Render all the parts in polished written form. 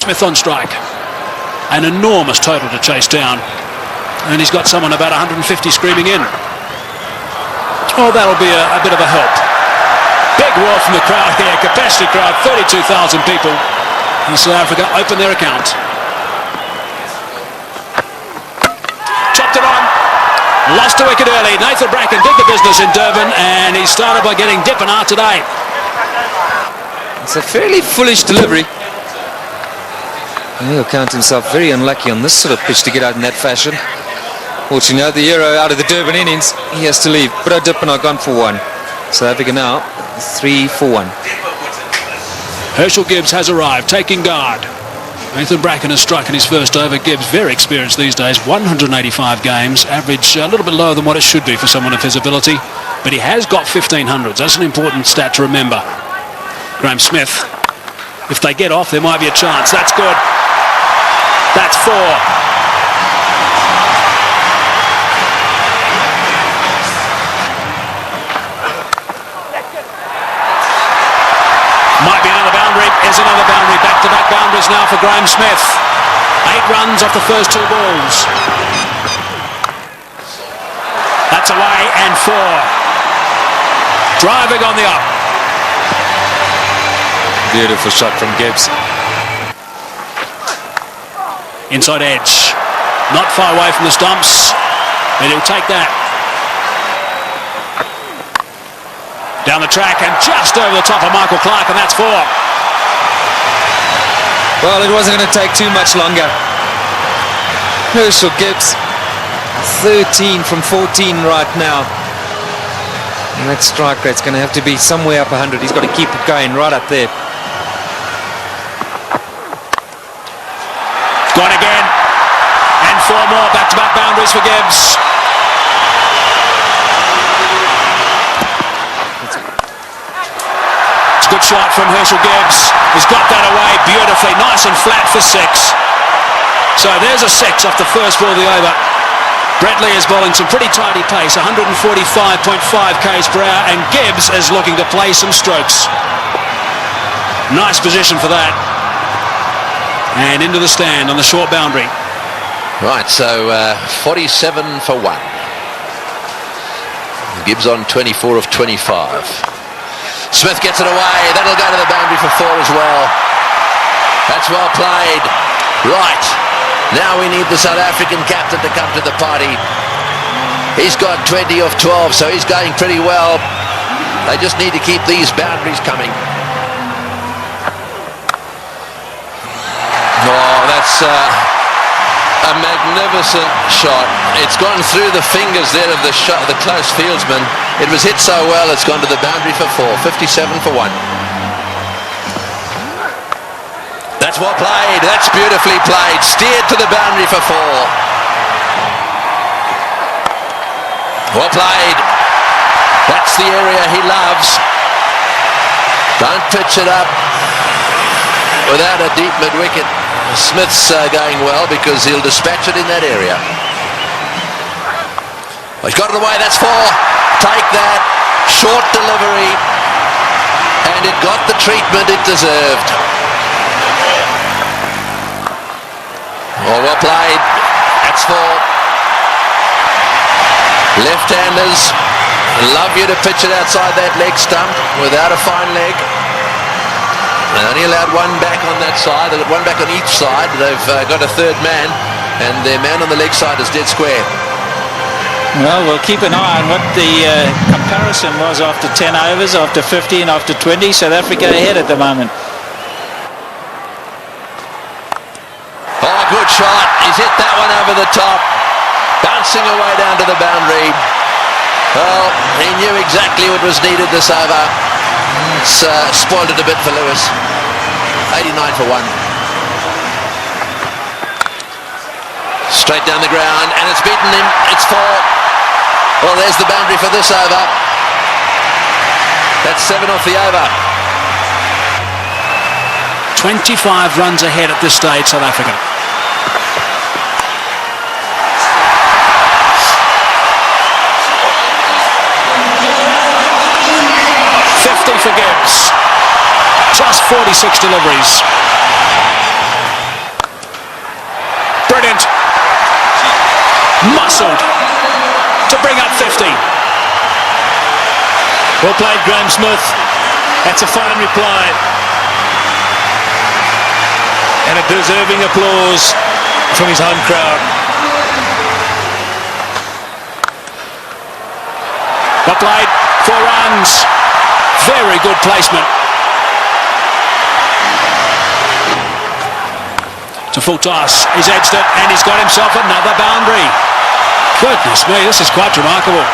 Smith on strike. An enormous total to chase down. And he's got someone about 150 screaming in. Oh, that'll be a bit of a help. Big roar from the crowd here. Capacity crowd, 32,000 people. And South Africa open their account. Chopped it on. Lost a wicket early. Nathan Bracken did the business in Durban, and he started by getting dipping out today. It's a fairly foolish delivery. He'll count himself very unlucky on this sort of pitch to get out in that fashion. Fortunately, the hero out of the Durban innings, he has to leave. But a dip and I've gone for one. South Africa now 3 for 1. Herschel Gibbs has arrived, taking guard. Nathan Bracken has struck in his first over. Gibbs, very experienced these days, 185 games, average a little bit lower than what it should be for someone of his ability, but he has got 1500s. That's an important stat to remember. Graham Smith, if they get off, there might be a chance. That's good. That's 4. Might be another boundary. Is another boundary. Back-to-back boundaries now for Graham Smith. 8 runs off the first 2 balls. That's away and 4. Driving on the up. Beautiful shot from Gibbs. Inside edge. Not far away from the stumps. And he'll take that. Down the track and just over the top of Michael Clark, and that's 4. Well, it wasn't going to take too much longer. Herschel Gibbs, 13 from 14 right now. And that strike rate's going to have to be somewhere up 100. He's got to keep it going right up there. Gone again. And 4 more back-to-back boundaries for Gibbs. Good shot from Herschel Gibbs. He's got that away beautifully. Nice and flat for 6. So there's a 6 off the first ball of the over. Brett Lee is bowling some pretty tidy pace, 145.5 k's per hour, and Gibbs is looking to play some strokes. Nice position for that. And into the stand on the short boundary. Right, so 47 for 1. Gibbs on 24 of 25. Smith gets it away. That'll go to the boundary for 4 as well. That's well played. Right. Now we need the South African captain to come to the party. He's got 20 of 12, so he's going pretty well. They just need to keep these boundaries coming. Oh, that's a magnificent shot. It's gone through the fingers there of the shot, the close fieldsman. It was hit so well, it's gone to the boundary for 4. 57 for 1. That's well played. That's beautifully played. Steered to the boundary for 4. Well played. That's the area he loves. Don't pitch it up without a deep mid-wicket. Smith's going well because he'll dispatch it in that area. Well, he's got it away. That's 4. Take that. Short delivery. And it got the treatment it deserved. Oh, well played. That's 4. Left-handers love you to pitch it outside that leg stump without a fine leg. They only allowed 1 back on that side. They've got 1 back on each side. They've got a 3rd man, and their man on the leg side is dead square. Well, we'll keep an eye on what the comparison was after 10 overs, after 15, after 20. South Africa ahead at the moment. Oh, good shot. He's hit that one over the top. Bouncing away down to the boundary. Well, he knew exactly what was needed this over. It's spoiled it a bit for Lewis. 89 for 1. Straight down the ground, and it's beaten him. It's 4. Well, there's the boundary for this over. That's 7 off the over. 25 runs ahead at this stage, South Africa. For Gibbs, just 46 deliveries. muscled to bring up 50. Well played, Graham Smith. That's a fine reply. And a deserving applause from his home crowd. Well played, 4 runs. Very good placement. To full toss, he's edged it and he's got himself another boundary. Goodness me, this is quite remarkable.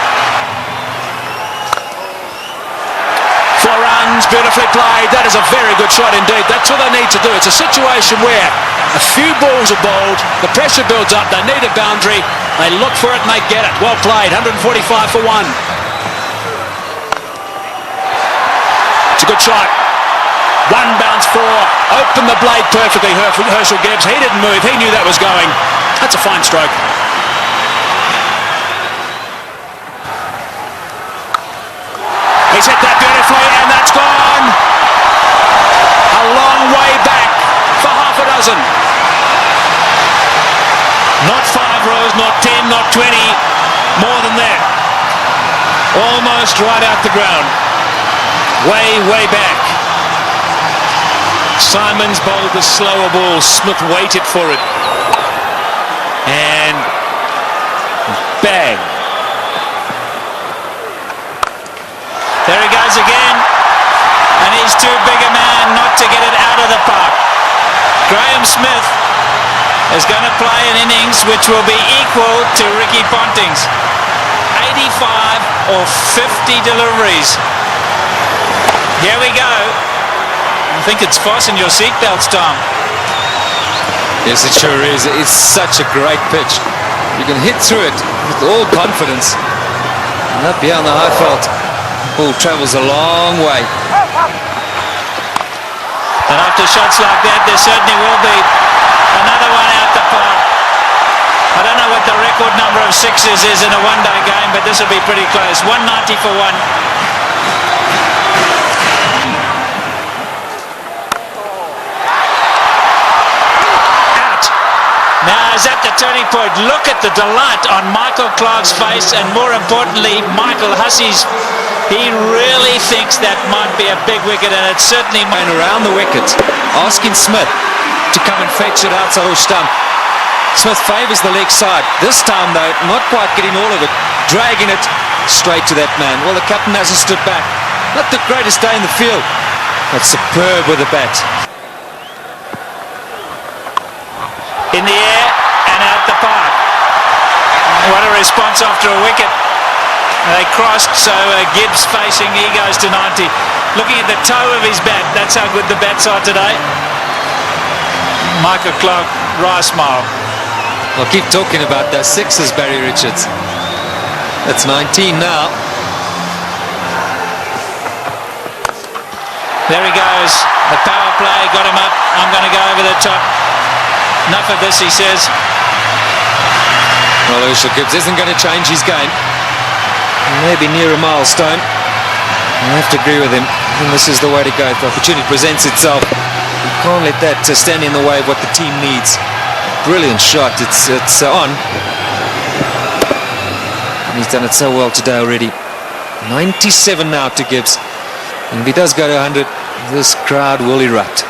4 runs, beautifully played. That is a very good shot indeed. That's all they need to do. It's a situation where a few balls are bowled, the pressure builds up, they need a boundary, they look for it and they get it. Well played, 145 for 1. It's a good shot. 1 bounce 4, opened the blade perfectly, Herschel Gibbs. He didn't move, he knew that was going. That's a fine stroke. He's hit that beautifully and that's gone. A long way back for half a dozen. Not 5 rows, not 10, not 20, more than that. Almost right out the ground. Way, way back. Simons bowled the slower ball. Smith waited for it. And bang. There he goes again. And he's too big a man not to get it out of the park. Graham Smith is going to play an innings which will be equal to Ricky Ponting's. 85 or 50 deliveries. Here we go. I think it's fasten your seatbelts, Tom. Yes, it sure is. It's such a great pitch. You can hit through it with all confidence. And up beyond the high felt, ball travels a long way. And after shots like that, there certainly will be another one out the park. I don't know what the record number of sixes is in a one-day game, but this will be pretty close. 190 for 1. Now is at the turning point. Look at the delight on Michael Clarke's face, and more importantly, Michael Hussey's. He really thinks that might be a big wicket, and it certainly might. Around the wicket, asking Smith to come and fetch it outside the stump. Smith favours the leg side. This time, though, not quite getting all of it, dragging it straight to that man. Well, the captain hasn't stood back. Not the greatest day in the field, but superb with the bat. In the air and out the park. What a response after a wicket. They crossed, so Gibbs facing, he goes to 90. Looking at the toe of his bat, that's how good the bats are today. Michael Clarke, wry smile. I'll keep talking about those sixes, Barry Richards. That's 19 now. There he goes. The power play got him up. I'm going to go over the top. Enough of this, he says. Well, Herschel Gibbs isn't going to change his game. Maybe near a milestone. I have to agree with him. And this is the way to go. If the opportunity presents itself, you can't let that stand in the way of what the team needs. Brilliant shot. It's on. And he's done it so well today already. 97 now to Gibbs. And if he does go to 100, this crowd will erupt.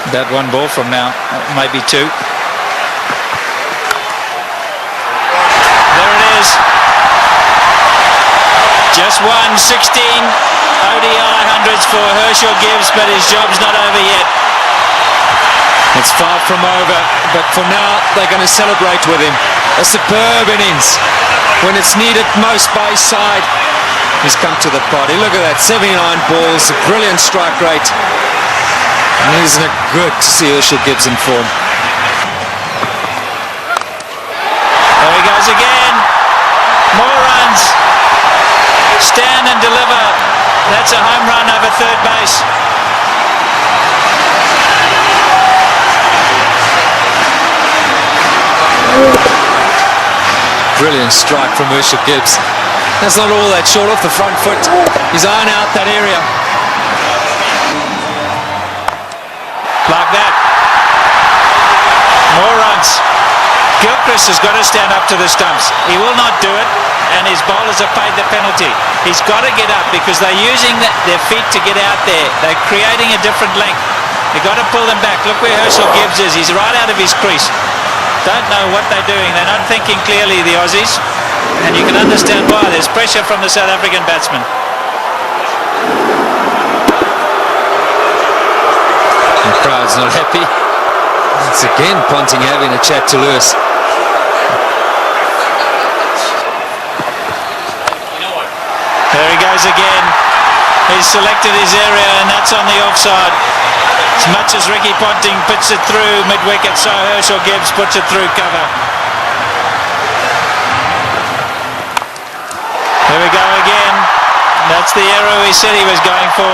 About 1 ball from now, maybe 2. There it is. Just 16 ODI hundreds for Herschel Gibbs, but his job's not over yet. It's far from over, but for now they're going to celebrate with him. A superb innings. When it's needed most by his side, he's come to the party. Look at that, 79 balls, a brilliant strike rate. And isn't it good to see Herschel Gibbs in form? There he goes again. More runs. Stand and deliver. That's a home run over third base. Brilliant strike from Herschel Gibbs. That's not all that short off the front foot. He's eyeing out that area. Like that. More runs. Gilchrist has got to stand up to the stumps. He will not do it, and his bowlers have paid the penalty. He's got to get up because they're using their feet to get out there. They're creating a different length. You've got to pull them back. Look where Herschel Gibbs is. He's right out of his crease. Don't know what they're doing. They're not thinking clearly, the Aussies. And you can understand why. There's pressure from the South African batsman. The crowd's not happy. It's again Ponting having a chat to Lewis. There he goes again. He's selected his area, and that's on the offside. As much as Ricky Ponting puts it through mid-wicket, so Herschel Gibbs puts it through cover. Here we go again. That's the arrow he said he was going for.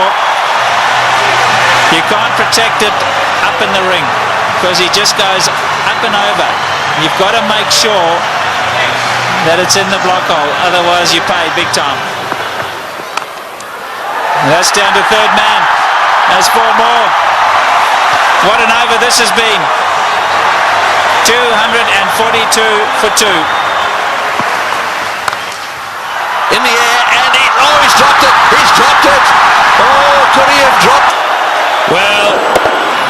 You can't protect it up in the ring because he just goes up and over. You've got to make sure that it's in the block hole, otherwise you pay big time. And that's down to third man. There's 4 more. What an over this has been. 242 for 2. In the air, and he's dropped it. He's dropped it. Oh, could he have dropped? Well,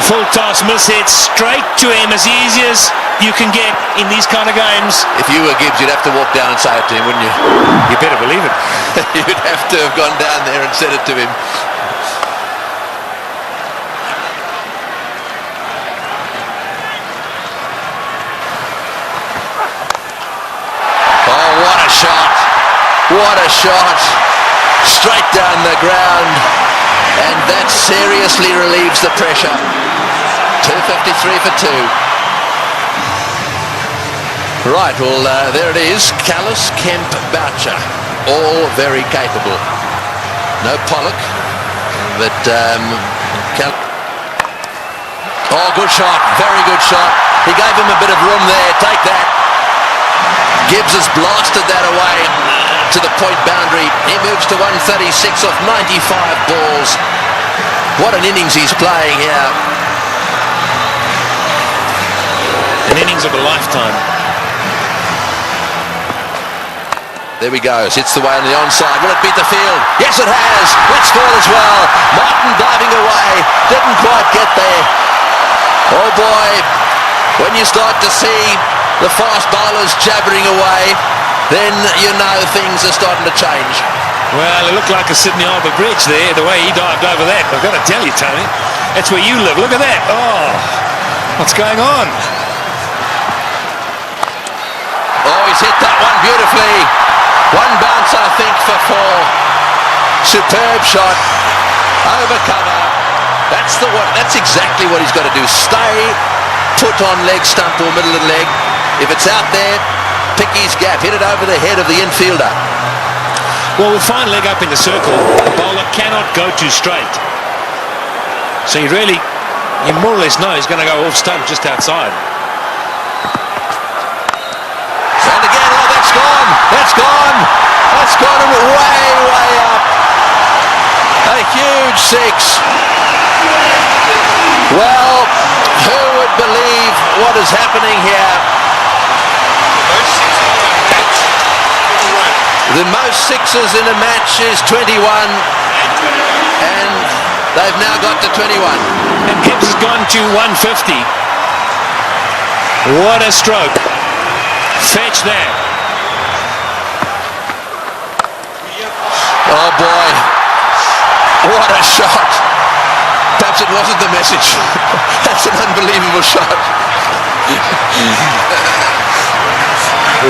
full toss miss hit straight to him, as easy as you can get in these kind of games. If you were Gibbs, you'd have to walk down and say it to him, wouldn't you? You better believe it. You'd have to have gone down there and said it to him. Oh, what a shot. What a shot. Straight down the ground. And that seriously relieves the pressure. 253 for 2. Right, well, there it is. Callis, Kemp, Boucher. All very capable. No Pollock, but oh, good shot. Very good shot. He gave him a bit of room there. Take that. Gibbs has blasted that away to the point boundary. He moves to 136 off 95 balls. What an innings he's playing here. An innings of a lifetime. There we go. Hits the way on the onside. Will it beat the field? Yes, it has. It's scored as well. Martin diving away. Didn't quite get there. Oh boy. When you start to see the fast bowlers jabbering away, then you know things are starting to change. Well, it looked like a Sydney Harbour Bridge there, the way he dived over that. I've got to tell you, Tony, that's where you live. Look at that. Oh, what's going on? Oh, he's hit that one beautifully. One bounce, I think, for 4. Superb shot. Over cover. That's exactly what he's got to do. Stay put on leg stump or middle of the leg. If it's out there, pick his gap. Hit it over the head of the infielder. Well, with fine leg up in the circle, the bowler cannot go too straight. So you more or less know he's going to go off stump just outside. And again, oh, that's gone. That's gone. That's gone way, way up. A huge 6. Well, who would believe what is happening here? The most 6s in a match is 21, and they've now got to 21. And Gibbs has gone to 150. What a stroke. Fetch that. Oh boy, what a shot. Perhaps it wasn't the message. That's an unbelievable shot.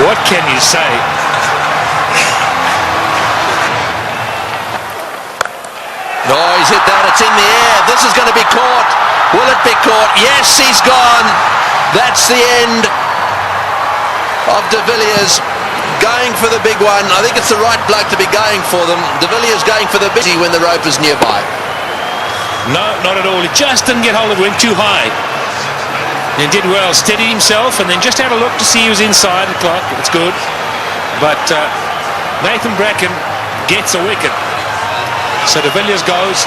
What can you say? No, he's hit that. It's in the air. This is going to be caught. Will it be caught? Yes, he's gone. That's the end of De Villiers. Going for the big one. I think it's the right bloke to be going for them. De Villiers going for the busy when the rope is nearby. No, not at all. He just didn't get hold of it, went too high. He did well, steadied himself, and then just had a look to see he was inside the clock. It's good. But Nathan Bracken gets a wicket. So De Villiers goes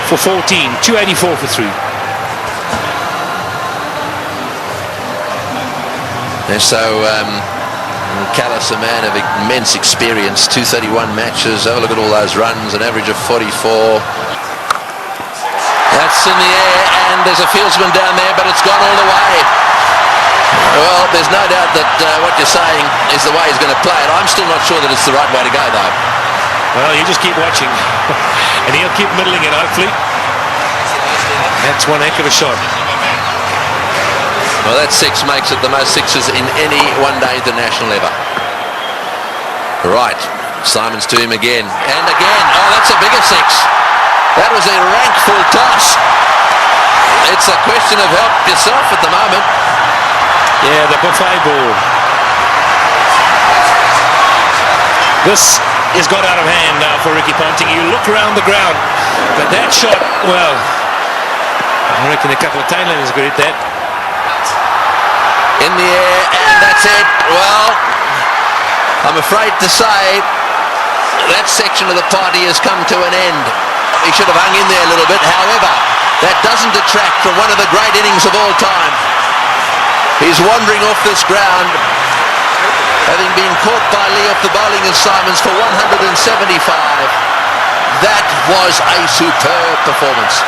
for 14, 284 for 3. And so Callis, a man of immense experience, 231 matches. Have a look at all those runs, an average of 44. That's in the air, and there's a fieldsman down there, but it's gone all the way. Well, there's no doubt that what you're saying is the way he's going to play it. I'm still not sure that it's the right way to go, though. Well, you just keep watching, and he'll keep middling it, hopefully. That's one heck of a shot. Well, that six makes it the most sixes in any one-day international ever. Right, Simons to him again, and again. Oh, that's a bigger six. That was a rank full toss. It's a question of help yourself at the moment. Yeah, the buffet ball. This has got out of hand now for Ricky Ponting. You look around the ground, but that shot, well, I reckon a couple of tailenders could hit that. In the air, and that's it. Well, I'm afraid to say that section of the party has come to an end. He should have hung in there a little bit. However, that doesn't detract from one of the great innings of all time. He's wandering off this ground, having been caught by Lee off the bowling of Simons for 175. That was a superb performance.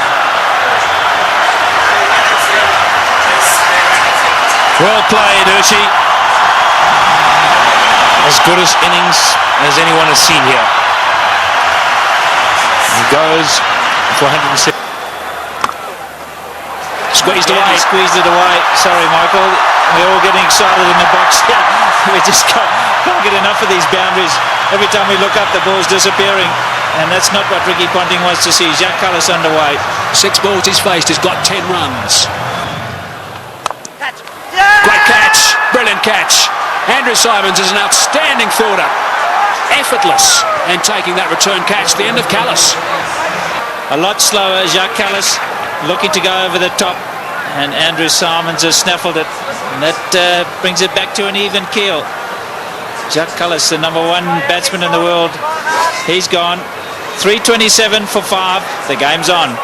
Well played, Urshi. As good as innings as anyone has seen here. He goes for 107. Squeezed away. He squeezed it away. Sorry, Michael. We're all getting excited in the box here. We just can't get enough of these boundaries. Every time we look up, the ball's disappearing. And that's not what Ricky Ponting wants to see. Jacques Kallis underway. 6 balls he's faced. He's got 10 runs. Great catch. Brilliant catch. Andrew Simons is an outstanding fielder. Effortless. And taking that return catch. The end of Kallis. A lot slower. Jacques Kallis looking to go over the top. And Andrew Simons has snaffled it. And that brings it back to an even keel. Jacques Kallis, the #1 batsman in the world. He's gone. 327 for 5. The game's on.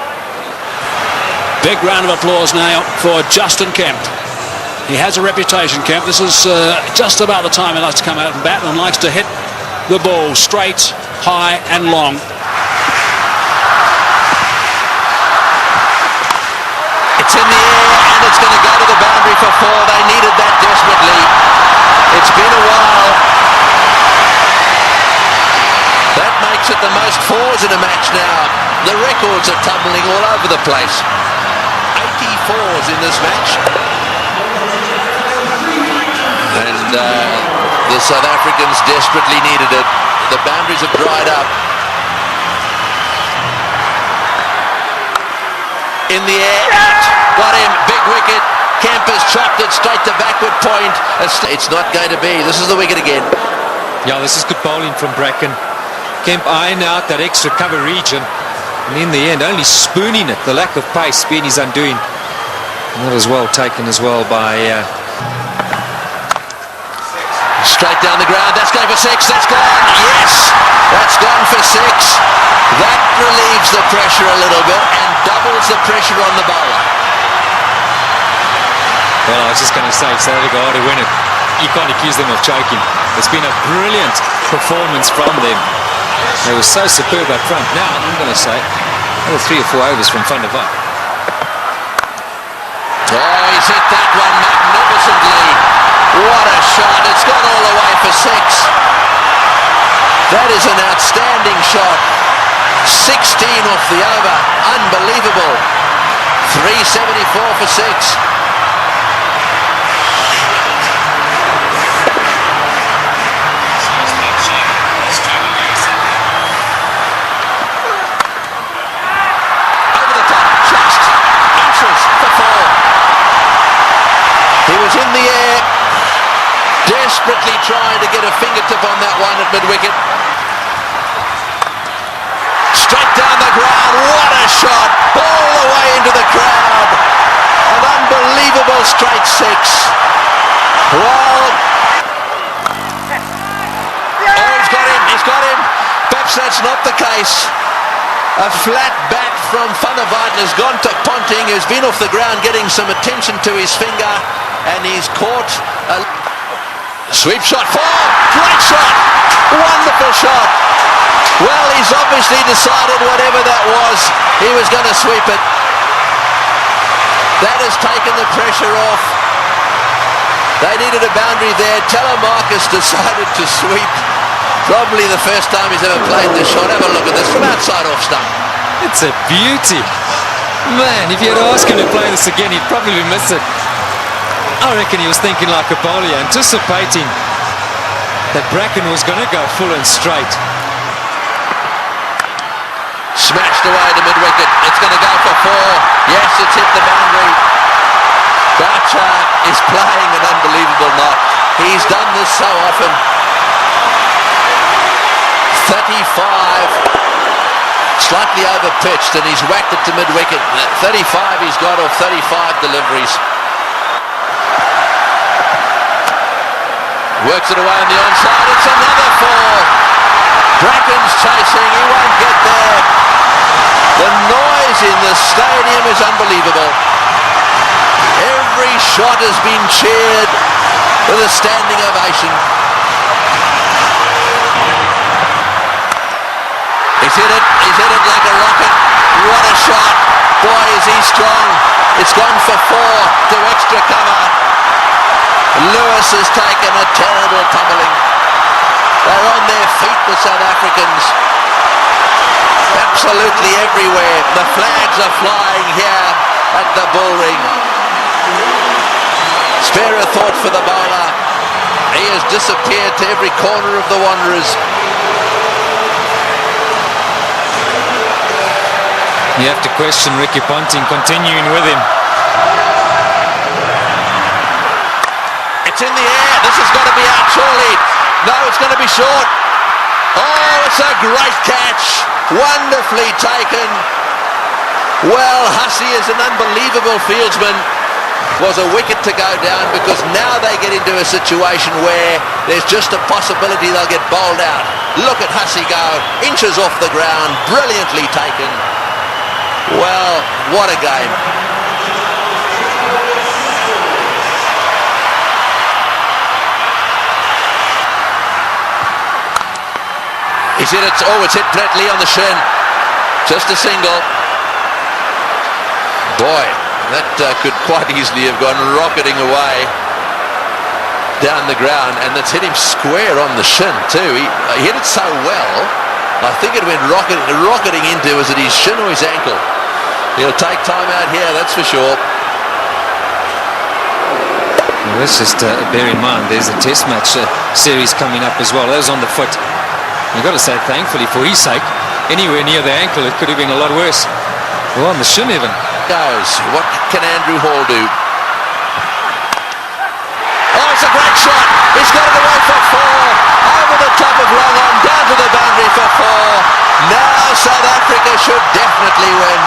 Big round of applause now for Justin Kemp. He has a reputation, Kemp. This is just about the time he likes to come out and bat and likes to hit the ball straight, high and long. It's in the air, and it's going to go to the boundary for 4. They needed that desperately. It's been a while. That makes it the most 4s in a match now. The records are tumbling all over the place. 84s in this match. And the South Africans desperately needed it. The boundaries have dried up. In the air, out. Got him, big wicket. Kemp has chopped it straight to backward point. It's not going to be. This is the wicket again. Yeah, this is good bowling from Bracken. Kemp eyeing out that extra cover region, and in the end only spooning it. The lack of pace being his undoing. Not as well taken as well by straight down the ground. That's going for 6. That's gone. Yes, that's gone for 6. That relieves the pressure a little bit and doubles the pressure on the bowler. Well, I was just going to say, South Africa ought to win it. You can't accuse them of choking. It's been a brilliant performance from them. They were so superb up front. Now, I'm going to say, another 3 or 4 overs from Van der Walt. Oh, he's hit that one magnificently. What a shot. It's gone all the way for 6. That is an outstanding shot. 16 off the over. Unbelievable. 374 for 6. Over the top. Just inches for 4. He was in the air, desperately trying to get a fingertip on that one at mid-wicket. Straight down the ground. What a shot. All the way into the crowd. An unbelievable straight 6. Well, oh, he's got him. He's got him. Perhaps that's not the case. A flat bat from Van der Walt has gone to Ponting, who's been off the ground getting some attention to his finger. and he's caught a sweep shot. Four! Great shot! Wonderful shot! Well, he's obviously decided whatever that was, he was going to sweep it. That has taken the pressure off. They needed a boundary there. Telemarcus decided to sweep. Probably the first time he's ever played this shot. Have a look at this from outside off stump. It's a beauty. Man, if you had asked him to play this again, he'd probably miss it. I reckon he was thinking like a bowler, anticipating that Bracken was going to go full and straight. Smashed away to mid-wicket. It's going to go for four. Yes, it's hit the boundary. Boucher is playing an unbelievable knock. He's done this so often. 35. Slightly over-pitched, and he's whacked it to mid-wicket. 35 he's got off 35 deliveries. Works it away on the onside. It's another four. Bracken's chasing. He won't get there. The noise in the stadium is unbelievable. Every shot has been cheered with a standing ovation. He's hit it like a rocket. What a shot. Boy, is he strong. It's gone for four to extra cover. Lewis has taken a terrible tumbling. They're on their feet, the South Africans. Absolutely everywhere. The flags are flying here at the bullring. Spare a thought for the bowler. He has disappeared to every corner of the Wanderers. You have to question Ricky Ponting continuing with him. It's in the air. This has got to be out surely. No, it's going to be short. Oh, it's a great catch. Wonderfully taken. Well, Hussey is an unbelievable fieldsman. Was a wicket to go down, because now they get into a situation where there's just a possibility they'll get bowled out. Look at Hussey go. Inches off the ground. Brilliantly taken. Well, what a game. He's hit it. Oh, it's hit Brett Lee on the shin. Just a single. Boy, that could quite easily have gone rocketing away down the ground, and that's hit him square on the shin too. He hit it so well, I think it went rocketing into, was it his shin or his ankle? He'll take time out here, that's for sure. Well, let's just bear in mind there's a test match series coming up as well. That was on the foot. You've got to say, thankfully for his sake, anywhere near the ankle, it could have been a lot worse. Well, on the shin even. Goes. What can Andrew Hall do? Oh, it's a great shot. He's got it away for four. Over the top of long on, down to the boundary for four. Now South Africa should definitely win.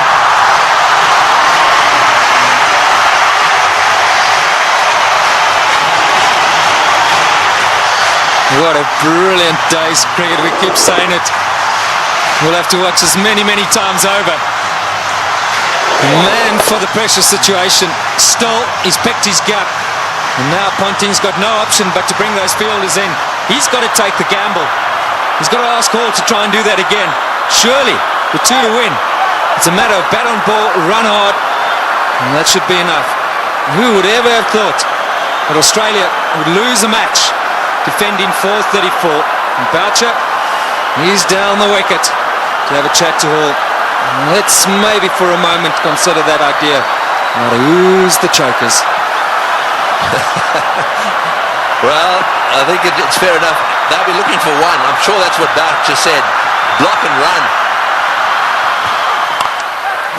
What a brilliant day's cricket. We keep saying it. We'll have to watch this many, many times over. Man for the pressure situation. Still, he's picked his gap. And now Ponting's got no option but to bring those fielders in. He's got to take the gamble. He's got to ask Hall to try and do that again. Surely, with two to win, it's a matter of bat on ball, run hard, and that should be enough. Who would ever have thought that Australia would lose a match defending 434? And Boucher, he's down the wicket to have a chat to Hall. Let's maybe for a moment consider that idea. Now to ooze the chokers. Well, I think it's fair enough. They'll be looking for one. I'm sure that's what Boucher said. Block and run.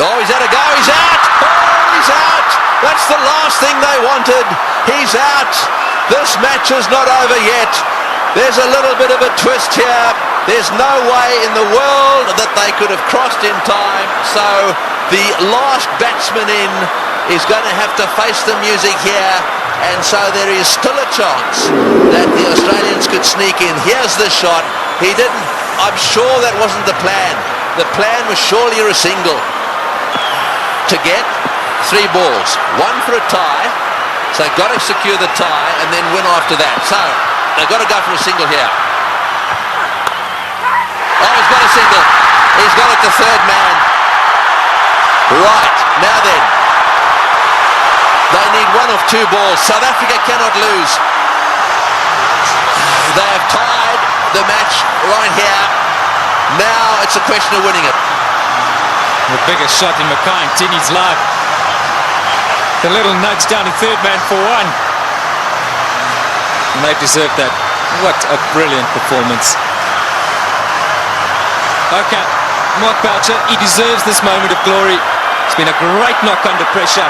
Oh, he's had a go. He's out. Oh, he's out. That's the last thing they wanted. He's out. This match is not over yet. There's a little bit of a twist here. There's no way in the world that they could have crossed in time. So the last batsman in is going to have to face the music here. And so there is still a chance that the Australians could sneak in. Here's the shot. He didn't. I'm sure that wasn't the plan. The plan was surely a single. To get 3 balls. 1 for a tie So they've got to secure the tie and then win after that. So they've got to go for a single here. Oh, he's got a single. He's got it to third man. Right, now then. They need one of two balls. South Africa cannot lose. They have tied the match right here. Now it's a question of winning it. The biggest shot in Mackay Tini's life. The little nudge down to third man for one. And they deserve that. What a brilliant performance. Okay, Mark Boucher, he deserves this moment of glory. It's been a great knock under pressure.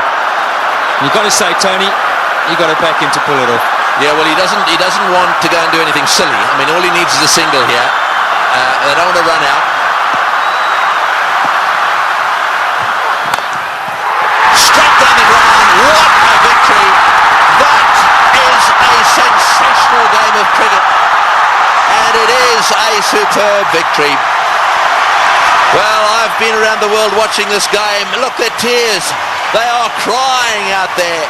You've got to say, Tony, you've got to back him to pull it off. Yeah, well, he doesn't want to go and do anything silly. I mean, all he needs is a single here. They don't want to run out. Straight down the ground. What a victory. That is a sensational game of cricket. And it is a superb victory. Well, I've been around the world watching this game. Look, their tears. They are crying out there.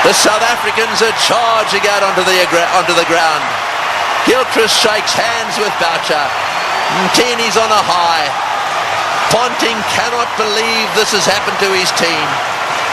The South Africans are charging out onto the ground. Gilchrist shakes hands with Boucher. Mtini's on a high. Ponting cannot believe this has happened to his team.